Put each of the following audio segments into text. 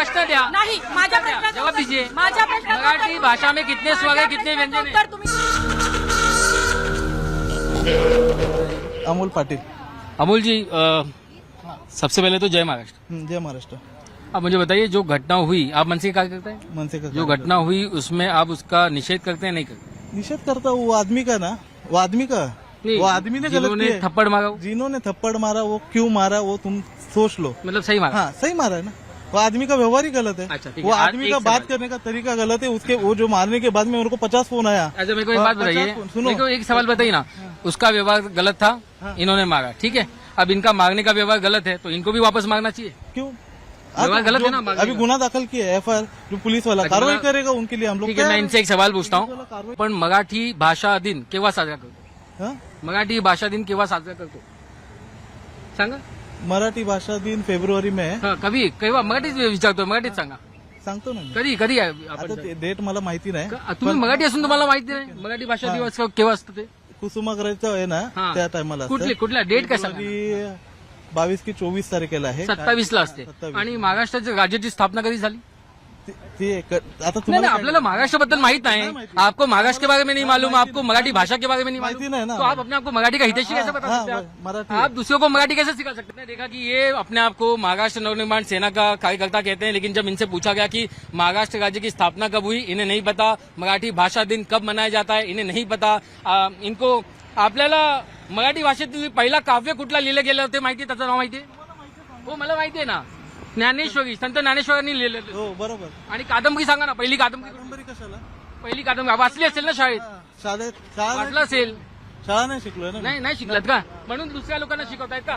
प्रश्न द्या. नाही माझ्या प्रश्नाचं जवाब दीजिए. माझ्या प्रश्नाचं मराठी भाषा में कितने स्वर है, कितने व्यंजन है? उत्तर तुम्ही अमोल पाटिल. अमोल जी, सबसे पहले तो जय महाराष्ट्र. जय महाराष्ट्र. आप मुझे बताइए, जो घटना हुई, आप मन से क्या करते हैं? मन से का जो घटना हुई उसमें आप उसका निषेध करते हैं नहीं करते? निषेध करता वो आदमी का ना, वो आदमी का, नहीं, वो आदमी ने गलत जिन्होंने किया है. थप्पड़ मारा वो, जिन्होंने थप्पड़ मारा वो क्यों मारा वो तुम सोच लो. मतलब सही मारा. हाँ सही मारा है ना. वो आदमी का व्यवहार ही गलत है. अच्छा, ठीक वो है. आज आदमी एक का बात सवाल. करने का तरीका गलत है. उसके वो जो मारने के बाद में मेरे को 50 फोन आया. अच्छा, मेरे को एक बात बताइए, सुनो. मेरे को एक सवाल बताइए ना. उसका व्यवहार गलत था, इन्होंने मारा, ठीक है. अब इनका मारने का व्यवहार गलत है तो इनको भी वापस मारना चाहिए. क्यों व्यवहार गलत है ना, जो मारने अभी का. गुना दाखल किया है, FIR जो पुलिस वाला अच्छा, कार्रवाई गुन्हा- करेगा उनके लिए हम लोग ठीक है. मैं इनसे एक सवाल पूछता हूँ, कारवाई. पण मराठी भाषा दिन केव्हा साजरा करतो? हाँ? मराठी भाषा दिन केव्हा साजरा करतो सांगा. मराठी भाषा दिन फेब्रुवारी में आहे. हा, कधी केव्हा मराठीच विचारतोय, मराठीत सांगा. सांगतो ना मी. कधी कधी आहे आता आपण? डेट मला माहिती नाही. तुम्ही मराठी असून तुम्हाला माहिती नाही मराठी भाषा हा. दिवस केव्हा असतं ते? कुसुमाग्रजचं आहे ना हा. त्या टायमाला कुठल्या डेट काय सांगा? 22 की 24 तारखेला आहे. 27 ला असते. 27. आणि महाराष्ट्राच्या राज्याची स्थापना कधी झाली? ते आता नहीं तुम्हाला नहीं, आपल्याला महाराष्ट्र माहित नहीं. आपको महाराष्ट्र के बारे में नहीं मालूम, आपको मराठी भाषा के बारे में नहीं माहिती मालूम, नाही ना. तो आप अपने आप को मराठी का हितैषी कैसे बता हाँ, सकते हैं? मराठी आप दूसरों को मराठी कैसे सिखा सकते हैं? देखा कि ये अपने आप को महाराष्ट्र नवनिर्माण सेना का कार्यकर्ता कहते हैं, लेकिन जब इनसे पूछा गया कि महाराष्ट्र राज्य की स्थापना कब हुई, इन्हें नहीं पता. मराठी भाषा दिन कब मनाया जाता है, इन्हें नहीं पता. इनको आपल्याला मराठी भाषेतील पहिला काव्य कुठला लिहिलं गेलं होते माहिती, त्याचं नाव माहिती आहे? हो, मला माहिती आहे ना. ज्ञानेश्वरी, संत ज्ञानेश्वरांनी लिहिलेलं. हो बरोबर. आणि कादंबरी सांगा ना, पहिली कादंबरी. कादंबरी कशाला? पहिली कादंबरी वाचली असेल ना शाळेत? शाळा वाचलं असेल. शाळा नाही शिकलोय ना मी. नहीं नहीं शिकलत का? म्हणून दुसऱ्या लोकांना शिकवतायत का?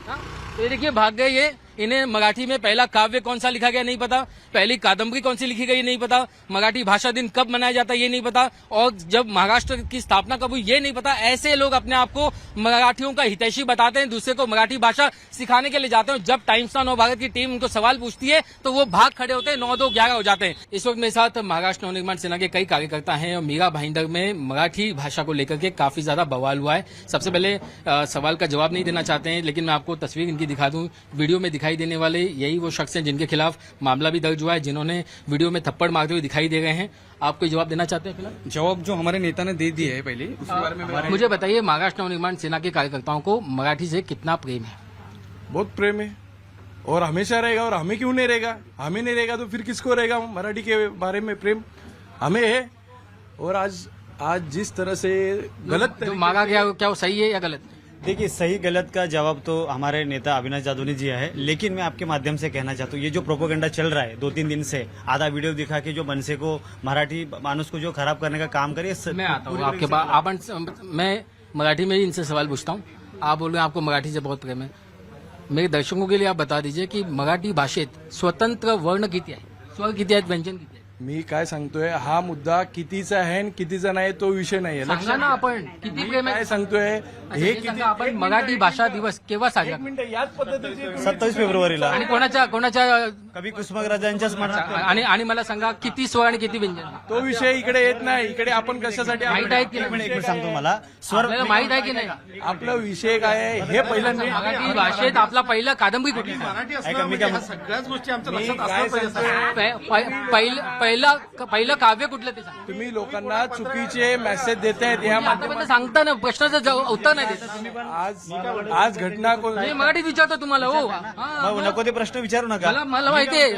हाँ? तो ये देखिए, भाग्य ये, इन्हें मराठी में पहला काव्य कौन सा लिखा गया नहीं पता, पहली कादंबरी कौन सी लिखी गई नहीं पता, मराठी भाषा दिन कब मनाया जाता ये नहीं पता, और जब महाराष्ट्र की स्थापना कब हुई ये नहीं पता. ऐसे लोग अपने आप को मराठियों का हितैषी बताते हैं, दूसरे को मराठी भाषा सिखाने के लिए जाते हैं. जब टाइम्स नौ भारत की टीम उनको सवाल पूछती है तो वो भाग खड़े होते हैं, 9-2-11 हो जाते हैं. इस वक्त मेरे साथ महाराष्ट्र नवनिर्माण सेना के कई कार्यकर्ता हैं और मीरा भाईंदर में मराठी भाषा को लेकर के काफी ज्यादा बवाल हुआ है. सबसे पहले सवाल का जवाब नहीं देना चाहते हैं, लेकिन मैं आपको तस्वीर इनकी दिखा दूं. वीडियो में दिखाई देने वाले यही वो शख्स हैं जिनके खिलाफ मामला भी दर्ज हुआ है, जिन्होंने वीडियो में थप्पड़ मारते हुए दिखाई दे रहे हैं. आप कोई जवाब देना चाहते हैं? फिलहाल जवाब जो हमारे नेता ने दे दिया है पहले, उसके बारे में मैं- मुझे बताइए, महाराष्ट्र नवनिर्माण सेना के कार्यकर्ताओं को मराठी से कितना प्रेम है? बहुत प्रेम है और हमेशा रहेगा. और हमें क्यों नहीं रहेगा? हमें नहीं रहेगा तो फिर किसको रहेगा? मराठी के बारे में प्रेम हमें है. और आज जिस तरह से गलत जो मांगा गया क्या वो सही है या गलत? देखिए, सही गलत का जवाब तो हमारे नेता अविनाश जाधव ने दिया है, लेकिन मैं आपके माध्यम से कहना चाहता हूँ, ये जो प्रोपोगंडा चल रहा है 2-3 दिन से, आधा वीडियो दिखा के जो मनसे को, मराठी मानुस को जो खराब करने का काम करे, मैं आता हूँ आपके पास. आपण मैं मराठी में ही इनसे सवाल पूछता हूँ. आप बोल रहे हैं आपको मराठी से बहुत प्रेम है. मेरे दर्शकों के लिए आप बता दीजिए कि मराठी भाषेत स्वतंत्र वर्ण किती आहे, स्वर किती आहेत, व्यंजन किती आहे? मी काय सांगतोय, हा मुद्दा कितीचा आहे आणि कितीचा नाही तो विषय नाहीये. सांगा ना आपण किती मी प्रेम आहे. काय सांगतोय अच्छा, हे सांगा, आपण मराठी भाषा दिवस केव्हा साजरा करतो? याच पद्धतीची 27 फेब्रुवारीला आणि कोणाच्या कवी कुसुमाग्रजांच्या स्मरणार्थ आणि मला सांगा किती स्वर आणि किती व्यंजन? तो विषय इकडे येत नाही. इकडे आपण कशासाठी माहित आहेत की एक नाही? मिनिट सांगतो मला. स्वर आपल्याला माहित आहे की नाही? आपला विषय काय आहे हे पहिल्यांदा मराठी भाषेत आपला पहिला कादंबरी कुठली? ऐका, मी काय पहिलं काव्य कुठलं ते सांगा. तुम्ही लोकांना चुकीचे मेसेज देतायत. या आतापर्यंत सांगता ना, प्रश्नाचं उत्तर नाही देत. आज घटना कोण मी मराठीत विचारतो तुम्हाला. हो, हा. मग नको ते प्रश्न विचारू नका. मला माहितीये,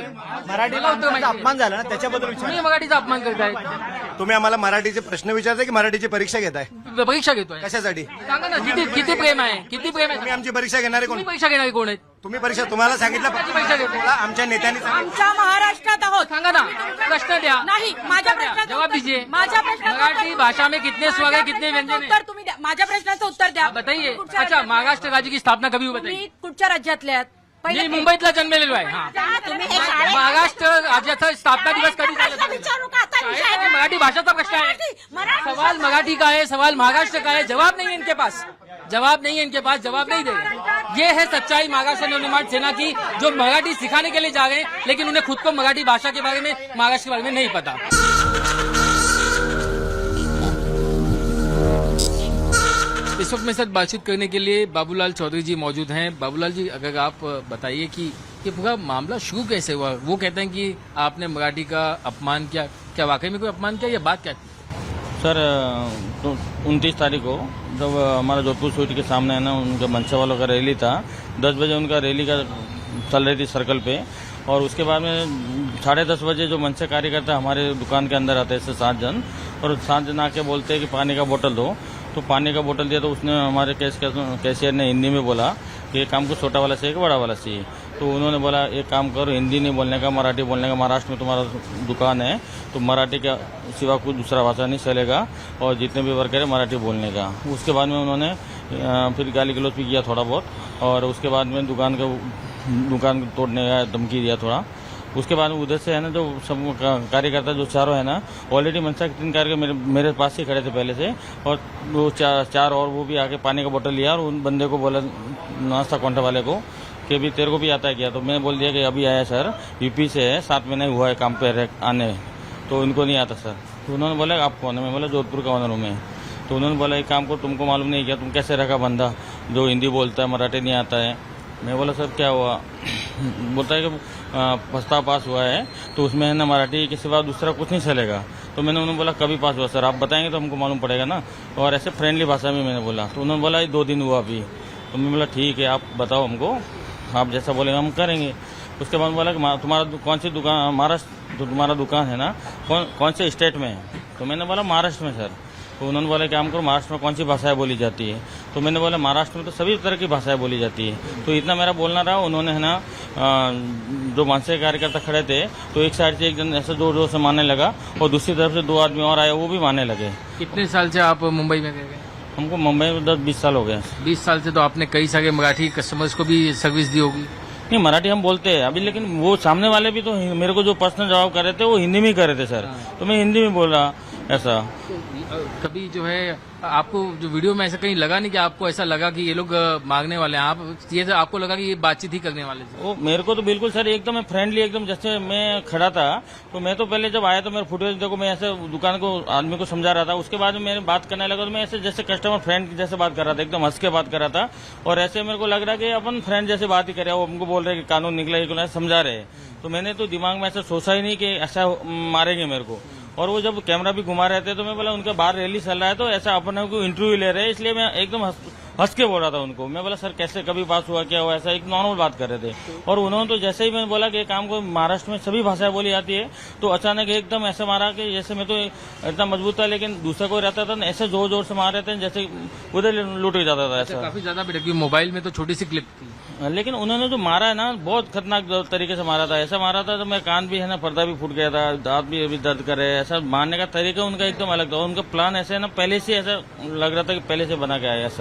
मराठीला उत्तर माहिती आहे. अपमान झाला ना, त्याच्याबद्दल विचार. तुम्ही मराठीचा अपमान करताय. तुम्ही आम्हाला मराठीचे प्रश्न विचारताय की मराठीची परीक्षा घेताय? परीक्षा घेतोय. कशासाठी? सांगा ना, किती प्रेम आहे, किती प्रेम तुम्ही आहे? आमची परीक्षा घेणारे कोण? तुम्ही परीक्षा घेणारे कोण आहेत? तुम्ही परीक्षा तुम्हाला सांगितलं परीक्षा घेतो. आमच्या नेत्यांनी सांगितलं. आमच्या महाराष्ट्रात आहोत. सांगा ना, प्रश्न द्या. नाही माझ्या प्रश्नाचं जवाब उत्तर- दीजिए. माझ्या प्रश्नाचं मराठी उत्तर- भाषा में कितने स्वर है, माझ्या कितने व्यंजन प्रश्नाचं है? उत्तर तुम्ही द्या. माझ्या प्रश्नाचं उत्तर द्या. बताइए. कुठच्या अच्छा, राज्यातले? महाराष्ट्र राज्य की स्थापना कभी हुई बताइए. तुम्ही कुठच्या राज्यातले आहात? मी मुंबईतला जन्मलेलो आहे. हा. तुम्ही हे शाळेत- महाराष्ट्र राज्याचा स्थापना दिवस कधी झाला? प्रश्न विचारू का आता? शाळेत आहे, मराठी भाषा प्रश्न है. मराठी- सवाल मराठी का है, सवाल महाराष्ट्र का है. जवाब नहीं है इनके पास, जवाब नहीं है इनके पास, जवाब नहीं देंगे. ये है सच्चाई महाराष्ट्र नवनिर्माण सेना की, जो मराठी सिखाने के लिए जा रहे हैं, लेकिन उन्हें खुद को मराठी भाषा के बारे में, महाराष्ट्र के बारे में नहीं पता. इस वक्त मेरे साथ बातचीत करने के लिए बाबूलाल चौधरी जी मौजूद हैं. बाबूलाल जी, अगर आप बताइए कि ये पूरा मामला शुरू कैसे हुआ? वो कहते हैं कि आपने मराठी का अपमान किया, क्या वाकई में कोई अपमान किया, ये बात क्या थी? सर 29 तारीख को जब हमारा जोधपुर स्वीट के सामने है ना, उनका मनसा वालों का रैली था, 10 बजे उनका रैली का चल रही थी सर्कल पे, और उसके बाद में 10:30 बजे जो मनसा कार्यकर्ता हमारे दुकान के अंदर आते हैं 7 जन, और 7 जन आके बोलते हैं कि पानी का बोतल दो, तो पानी का बोतल दिया तो उसने हमारे कैशियर ने हिंदी में बोला कि एक काम को छोटा वाला चाहिए कि बड़ा वाला चाहिए। तो उन्होंने बोला एक काम करो, हिंदी नहीं बोलने का, मराठी बोलने का, महाराष्ट्र में तुम्हारा दुकान है तो मराठी का सिवा कुछ दूसरा भाषा नहीं चलेगा, और जितने भी वर्कर है मराठी बोलने का। उसके बाद में उन्होंने फिर गाली गलौज भी किया थोड़ा बहुत, और उसके बाद में दुकान तोड़ने का धमकी दिया थोड़ा। उसके बाद में उधर से है ना जो सब कार्यकर्ता जो चारों है ना, ऑलरेडी मनसा के 3 कार्यकर्ता मेरे पास ही खड़े थे पहले से, और वो चार और वो भी आके पानी का बोतल लिया, और उन बंदे को बोला नाश्ता काउंटर वाले को कि अभी तेरे को भी आता है क्या? तो मैंने बोल दिया कि अभी आया सर, यूपी से है, 7 महीने हुआ है काम पे आने, तो इनको नहीं आता सर। तो उन्होंने बोला आप कौन है? मैं बोला जोधपुर का ऑनर हूँ मैं। तो उन्होंने बोला एक काम को, तुमको मालूम नहीं किया, तुम कैसे रखा बंदा जो हिंदी बोलता है मराठी नहीं आता है? मैं बोला सर क्या हुआ? बोलता है कि प्रस्ताव पास हुआ है तो उसमें है ना मराठी के सिवा दूसरा कुछ नहीं चलेगा। तो मैंने उन्होंने बोला कभी पास हुआ सर? आप बताएंगे तो हमको मालूम पड़ेगा ना, और ऐसे फ्रेंडली भाषा में मैंने बोला। तो उन्होंने बोला ये 2 दिन हुआ अभी। तो मैं बोला ठीक है, आप बताओ हमको, आप जैसा बोलेंगे हम करेंगे। उसके बाद बोला कि तुम्हारा कौन सी दुकान, महाराष्ट्र जो तुम्हारा दुकान है ना, कौन से स्टेट में है? तो मैंने बोला महाराष्ट्र में सर। तो उन्होंने बोला काम करो, महाराष्ट्र में कौन सी भाषाएं बोली जाती है? तो मैंने बोला महाराष्ट्र में तो सभी तरह की भाषाएं बोली जाती है। तो इतना मेरा बोलना रहा, उन्होंने है ना जो मनसा के कार्यकर्ता खड़े थे, तो एक साइड से एक जन ऐसे जोर जोर से मारने लगा, और दूसरी तरफ से 2 आदमी और आए, वो भी मारने लगे। कितने साल से आप मुंबई में गए? हमको मुंबई में 10-20 साल हो गए। 20 साल से तो आपने कई सारे मराठी कस्टमर्स को भी सर्विस दी होगी। नहीं, मराठी हम बोलते हैं अभी, लेकिन वो सामने वाले भी तो मेरे को जो पर्सनल जवाब कर रहे थे वो हिंदी में ही कर रहे थे सर, तो मैं हिंदी में बोल रहा ऐसा। कभी जो है आपको जो वीडियो में ऐसा कहीं लगा नहीं कि आपको ऐसा लगा कि ये लोग मांगने वाले हैं, आप ये आपको लगा कि ये बातचीत ही करने वाले थे? वो मेरे को तो बिल्कुल सर एकदम फ्रेंडली, एकदम जैसे मैं खड़ा था, तो मैं तो पहले जब आया तो मेरा फुटेज देखो, मैं ऐसे दुकान को आदमी को समझा रहा था। उसके बाद में मैंने बात करने लगा तो मैं ऐसे जैसे कस्टमर फ्रेंड जैसे बात कर रहा था, एकदम हंस के बात कर रहा था, और ऐसे मेरे को लग रहा कि अपन फ्रेंड जैसे बात ही कर रहे हैं। वो हमको बोल रहे कि कानून निकला, ये समझा रहे। तो मैंने तो दिमाग में ऐसा सोचा ही नहीं कि ऐसा मारेंगे मेरे को। और वो जब कैमरा भी घुमा रहे थे तो मैं बोला उनका बाहर रैली चल रहा है तो ऐसा अपने को इंटरव्यू ले रहे हैं, इसलिए मैं एकदम हंस के बोल रहा था उनको। मैं बोला सर कैसे कभी पास हुआ, क्या हुआ, ऐसा एक नॉर्मल बात कर रहे थे। और उन्होंने तो जैसे ही मैंने बोला कि काम को महाराष्ट्र में सभी भाषाएं बोली जाती है, तो अचानक एकदम ऐसे मारा कि जैसे मैं तो इतना मजबूत था, लेकिन दूसरा कोई रहता था ऐसे जोर जोर से मार रहे थे जैसे उधर लूट ही जाता था ऐसा। काफी ज्यादा बेटा, मोबाइल में तो छोटी सी क्लिप थी, लेकिन उन्होंने जो मारा है ना बहुत खतरनाक तरीके से मारा था। ऐसा मारा था तो मैं कान भी है ना, पर्दा भी फूट गया था, दांत भी अभी दर्द कर रहे हैं। ऐसा मारने का तरीका उनका एकदम अलग था, उनका प्लान ऐसे है ना पहले से ऐसा लग रहा था कि पहले से बना के आया ऐसा।